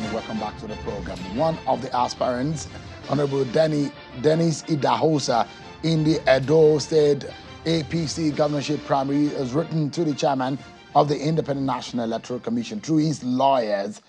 everyone. Welcome back to the program. One of the aspirants, Honorable Dennis Idahosa, in the Edo State APC governorship primary, has written to the chairman of the Independent National Electoral Commission through his lawyers,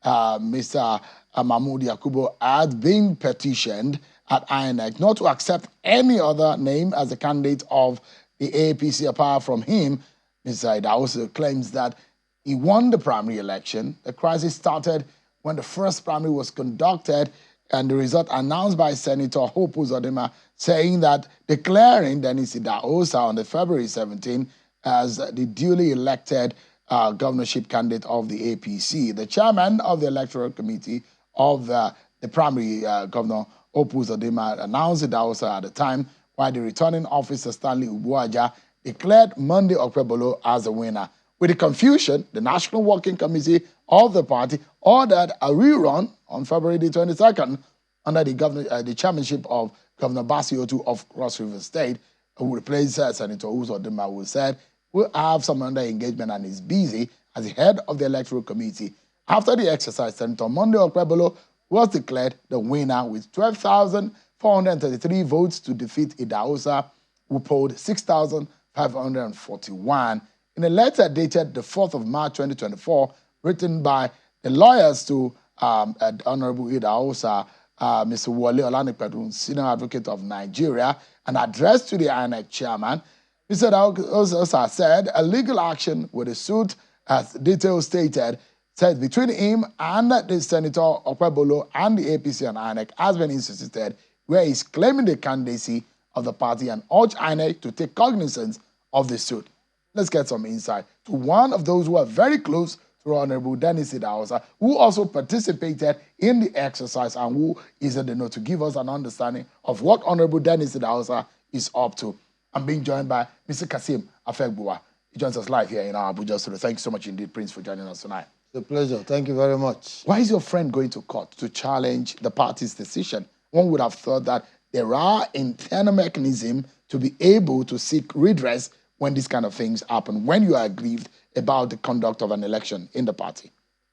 Mr. Mahmoud Yakubu, has been petitioned at INEC not to accept any other name as a candidate of the APC apart from him. Mr. Idahosa claims that he won the primary election. The crisis started when the first primary was conducted and the result announced by Senator Hope Uzodinma, saying that declaring Dennis Idahosa on the February 17 as the duly elected governorship candidate of the APC. The chairman of the electoral committee of the primary, Governor Hope Uzodinma, announced Idahosa at the time, while the returning officer Stanley Ubuaja declared Monday Okpebolo as the winner. With the confusion, the National Working Committee of the party ordered a rerun on February the 22nd under the chairmanship of Governor Basiotu of Cross River State, who replaced Senator Uzodinma, who said we'll have some under engagement and is busy as the head of the electoral committee. After the exercise, Senator Monday Okpebolo was declared the winner with 12,433 votes to defeat Idahosa, who polled 6,541. In a letter dated the 4th of March 2024, written by the lawyers to Honorable Idahosa, Mr. Wole Olanipedun, Senior Advocate of Nigeria, and addressed to the INEC chairman, Mr. Idahosa said a legal action with a suit, as details stated, said between him and the Senator Okpebolo and the APC and INEC has been instituted, where he's claiming the candidacy of the party and urged INEC to take cognizance of the suit. Let's get some insight to one of those who are very close to Honorable Dennis Idahosa, who also participated in the exercise and who is in the know to give us an understanding of what Honorable Dennis Idahosa is up to. I'm being joined by Mr. Kasim Afegbua. He joins us live here in our Abuja studio. Thank you so much indeed, Prince, for joining us tonight. It's a pleasure. Thank you very much. Why is your friend going to court to challenge the party's decision? One would have thought that there are internal mechanisms to be able to seek redress when these kind of things happen, when you are aggrieved about the conduct of an election in the party.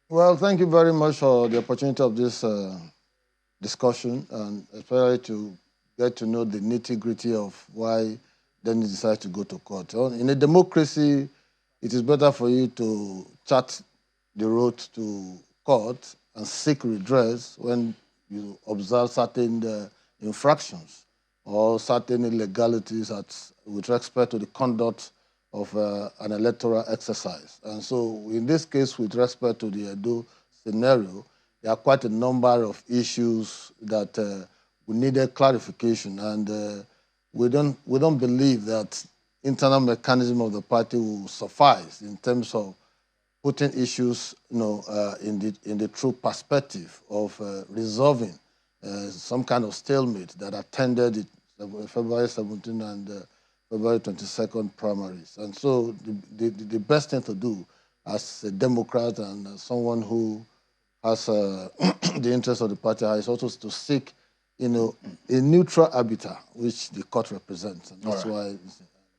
Well, thank you very much for the opportunity of this discussion, and especially to get to know the nitty-gritty of why Dennis decided to go to court. In a democracy, it is better for you to chart the road to court and seek redress when you observe certain infractions or certain illegalities with respect to the conduct of an electoral exercise. And so in this case, with respect to the Edo scenario, there are quite a number of issues that we needed clarification, and we don't believe that internal mechanism of the party will suffice in terms of putting issues in the true perspective of resolving some kind of stalemate that attended the February 17 and February 22nd primaries. And so the best thing to do as a Democrat and as someone who has the interest of the party is also to seek a neutral arbiter, which the court represents. And that's why.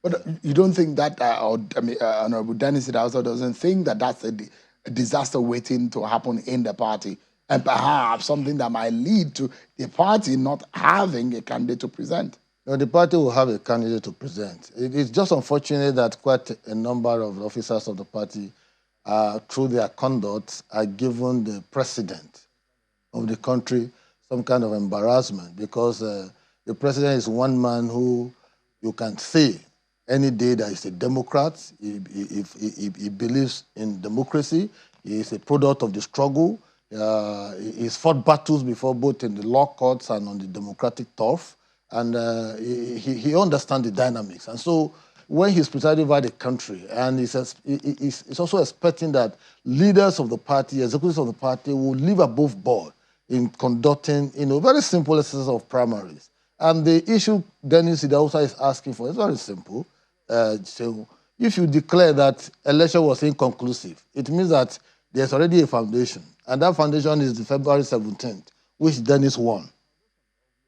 But you don't think that, Honorable Dennis Idahosa doesn't think that that's a disaster waiting to happen in the party, and perhaps something that might lead to the party not having a candidate to present? No, the party will have a candidate to present. It's just unfortunate that quite a number of officers of the party, through their conduct, are given the president of the country some kind of embarrassment, because the president is one man who you can say any day that he's a Democrat. He believes in democracy. He is a product of the struggle. He's fought battles before, both in the law courts and on the democratic turf. And he understands the dynamics. And so when he's presiding over the country, and he's also expecting that leaders of the party, executives of the party, will live above board in conducting, very simple exercise of primaries. And the issue Dennis Idahosa is asking for is very simple. So if you declare that election was inconclusive, it means that there's already a foundation. And that foundation is the February 17th, which Dennis won.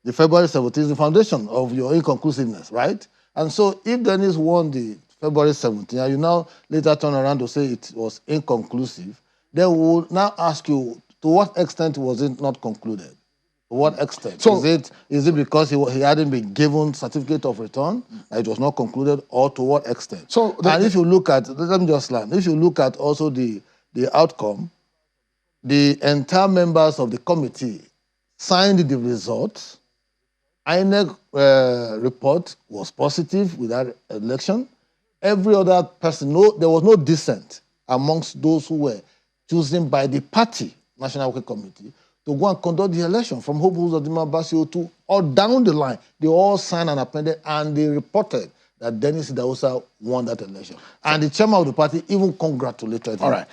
The February 17th is the foundation of your inconclusiveness, right? And so if Dennis won the February 17th, and you now later turn around to say it was inconclusive, then we will now ask you to what extent was it not concluded? To what extent? So, is it because he hadn't been given certificate of return that it was not concluded, or to what extent? So, and if you look at, let me just land. If you look at also the outcome, the entire members of the committee signed the results. INEC report was positive with that election. Every other person, there was no dissent amongst those who were chosen by the party, National Working Committee, to go and conduct the election from Hope Uzodinma Basio to all down the line. They all signed and appended, and they reported that Dennis Idahosa won that election. And the chairman of the party even congratulated him. All right.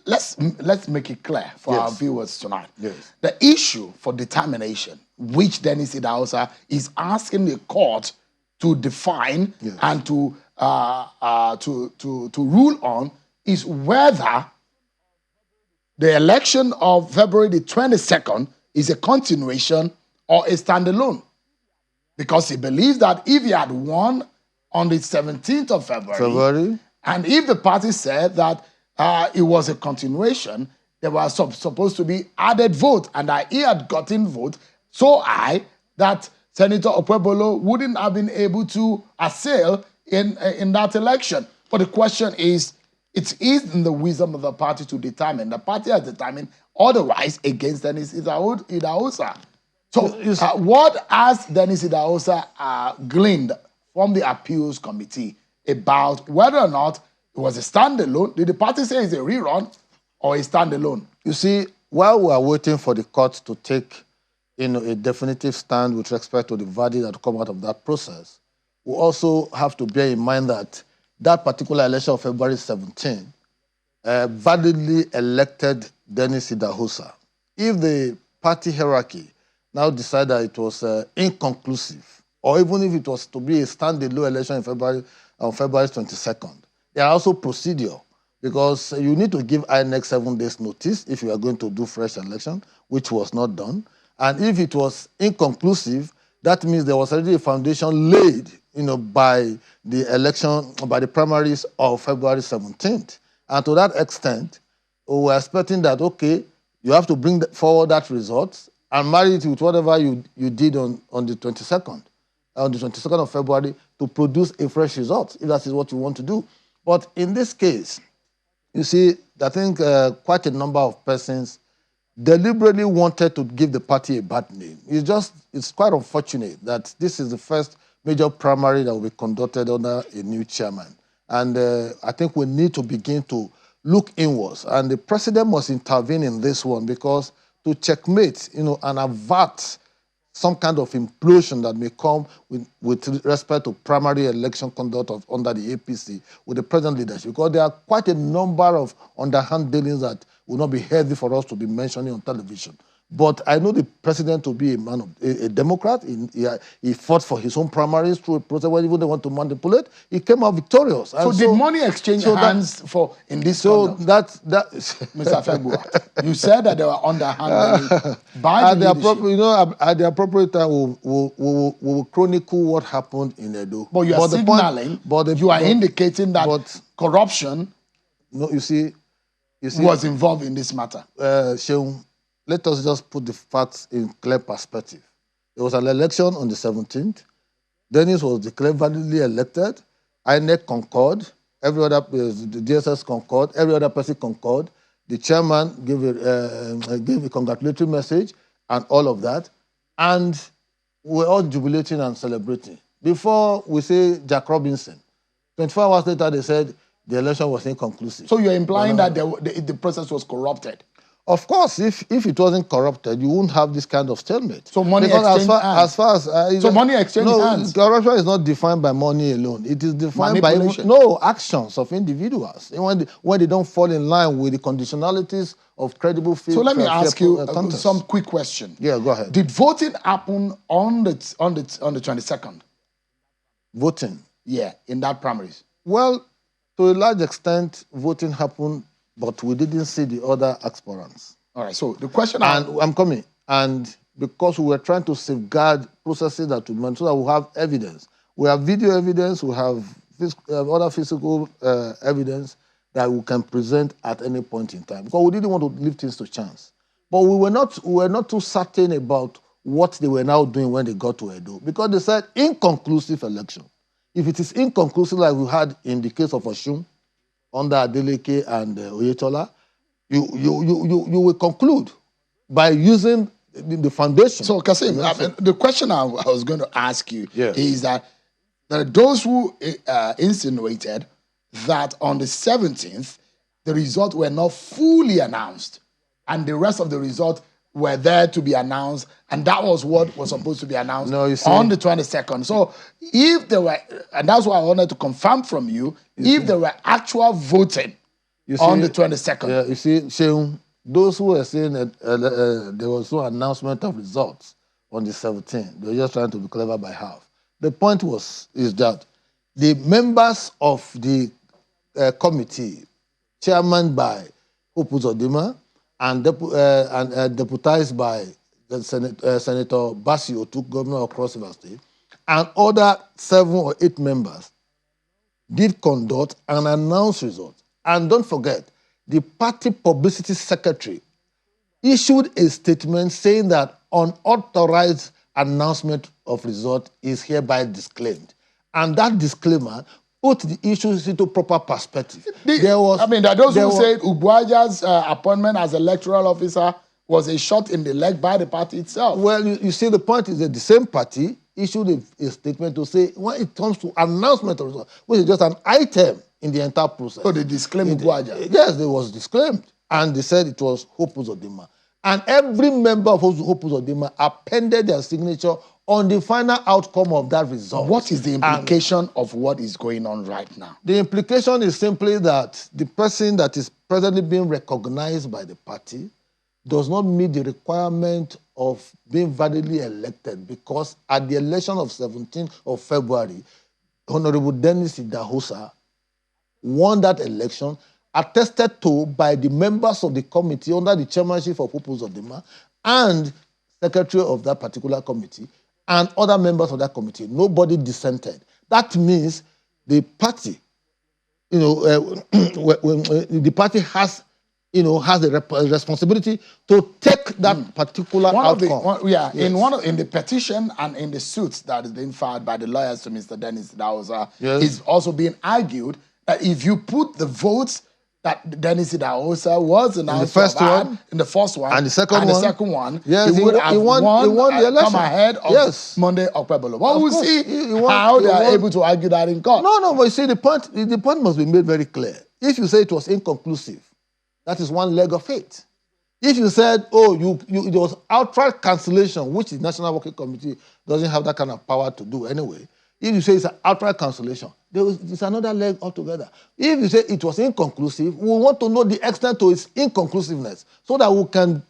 Let's make it clear for our viewers tonight. Yes. The issue for determination, which Dennis Idahosa is asking the court to define and to rule on, is whether the election of February the 22nd is a continuation or a standalone. Because he believes that if he had won on the 17th of February, and if the party said that it was a continuation, there was supposed to be added vote, and that he had gotten vote so high that Senator Okpebholo wouldn't have been able to assail in that election. But the question is, it is in the wisdom of the party to determine. The party has determined otherwise against Dennis Idahosa. So what has Dennis Idahosa gleaned from the appeals committee about whether or not it was a standalone? Did the party say it's a rerun or a standalone? You see, while we are waiting for the court to take a definitive stand with respect to the verdict that will come out of that process, we also have to bear in mind that that particular election of February 17 validly elected Dennis Idahosa. If the party hierarchy now decided that it was inconclusive, or even if it was to be a standalone election on February 22nd, there are also procedure, because you need to give INEC 7 days notice if you are going to do fresh election, which was not done. And if it was inconclusive, that means there was already a foundation laid, by the election, by the primaries of February 17th. And to that extent, we were expecting that, okay, you have to bring forward that result and marry it with whatever you did on the 22nd. On the 22nd of February, to produce a fresh result, if that is what you want to do. But in this case, you see, I think quite a number of persons deliberately wanted to give the party a bad name. It's quite unfortunate that this is the first major primary that will be conducted under a new chairman. And I think we need to begin to look inwards. And the president must intervene in this one, because to checkmate, and avert some kind of implosion that may come with respect to primary election conduct under the APC with the present leadership, because there are quite a number of underhand dealings that will not be healthy for us to be mentioning on television. But I know the president to be a Democrat. He fought for his own primaries through a process where even they want to manipulate. He came out victorious. So did money exchange hands in this? So that Mr. Afegbua, you said that they were underhand by the leadership. At the appropriate time, we will chronicle what happened in Edo. But you are signaling, you are indicating that corruption you see, was involved in this matter. Sheung, let us just put the facts in clear perspective. There was an election on the 17th. Dennis was declared validly elected. INEC concurred. Every other, the DSS concurred. Every other person concurred. The chairman gave a congratulatory message and all of that. And we're all jubilating and celebrating. Before we say Jack Robinson, 24 hours later they said the election was inconclusive. So you're implying that the process was corrupted? Of course, if it wasn't corrupted, you wouldn't have this kind of stalemate. So money exchange hands. So money exchange hands. Corruption is not defined by money alone. It is defined by actions of individuals when they don't fall in line with the conditionalities of credible faith. So let me ask you some quick question. Yeah, go ahead. Did voting happen on the 22nd? Voting? Yeah, in that primaries. Well, to a large extent, voting happened, but we didn't see the other aspirants. All right, so the question... I'm coming. And because we were trying to safeguard processes that we meant, so that we have evidence. We have video evidence, we have other physical evidence that we can present at any point in time. Because we didn't want to leave things to chance. But But we were not too certain about what they were now doing when they got to Edo, because they said inconclusive election. If it is inconclusive, like we had in the case of Oshun, under Adeleke and Oyetola, you will conclude by using the foundation. So, Kasim, the question I was going to ask you is that there are those who insinuated that on the 17th, the results were not fully announced, and the rest of the results were there to be announced, and that was what was supposed to be announced on the 22nd. So if there were, and that's why I wanted to confirm from you, if there were actual voting on the 22nd. Yeah, you see, Sheung, those who were saying that there was no announcement of results on the 17th, they were just trying to be clever by half. The point is that the members of the committee, chairman by Hope Uzodimma and deputized by the Senator Basi Otuk, governor of Cross River State, and other 7 or 8 members did conduct and announce results. And don't forget, the party publicity secretary issued a statement saying that unauthorized announcement of result is hereby disclaimed. And that disclaimer put the issues into proper perspective. There are those who said Ubuaja's appointment as electoral officer was a shot in the leg by the party itself. Well, you see, the point is that the same party issued a statement to say when it comes to announcement of result, which is just an item in the entire process. So they disclaimed Ubuaja? Yes, it was disclaimed. And they said it was Hope Uzodimma. And every member of Hope Uzodimma appended their signature on the final outcome of that result. What is the implication of what is going on right now? The implication is simply that the person that is presently being recognized by the party does not meet the requirement of being validly elected, because at the election of 17th of February, Honorable Dennis Idahosa won that election, attested to by the members of the committee under the chairmanship of Hope Uzodimma and secretary of that particular committee and other members of that committee. Nobody dissented. That means the party, the party has the responsibility to take that particular outcome. In the petition and in the suits that is being filed by the lawyers to Mr. Dennis Idahosa, is also being argued that if you put the votes that Dennis Idahosa was announced in the first one and the second one, yes, he would have won the election. Come ahead of Monday Okpebholo. Well, we'll see how they are able to argue that in court. No, but you see, the point must be made very clear. If you say it was inconclusive, that is one leg of it. If you said, there was outright cancellation, which the National Working Committee doesn't have that kind of power to do anyway. If you say it's an outright cancellation, it's another leg altogether. If you say it was inconclusive, we want to know the extent to its inconclusiveness so that we can,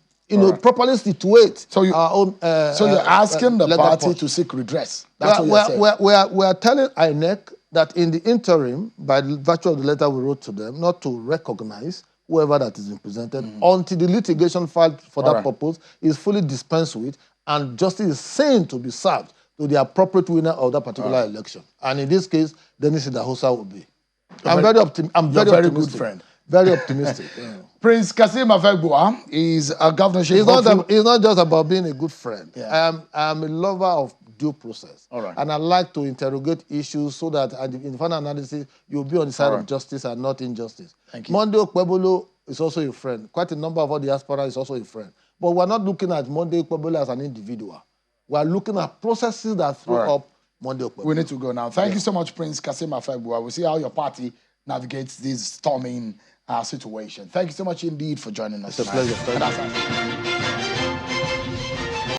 properly situate our own. So you're asking the party to seek redress. That's what you're saying. We are telling INEC that in the interim, by the virtue of the letter we wrote to them, not to recognize whoever that is represented until the litigation filed for that purpose is fully dispensed with and justice is seen to be served to the appropriate winner of that particular election. And in this case, Dennis Idahosa will be. I'm very optimistic. Good friend. Very optimistic. Prince Kasim Afegbua is a governorship. It's not just about being a good friend. Yeah. I'm a lover of due process. And I like to interrogate issues so that in the final analysis, you'll be on the side of justice and not injustice. Thank you. Monday Okpebholo is also a friend. Quite a number of our diaspora is also a friend. But we're not looking at Monday Okpebholo as an individual. We're looking at processes that throw up Monday Okpebholo. We need to go now. Thank you so much, Prince Kasim Afegbua. We'll see how your party navigates this storming situation. Thank you so much indeed for joining us. It's a pleasure.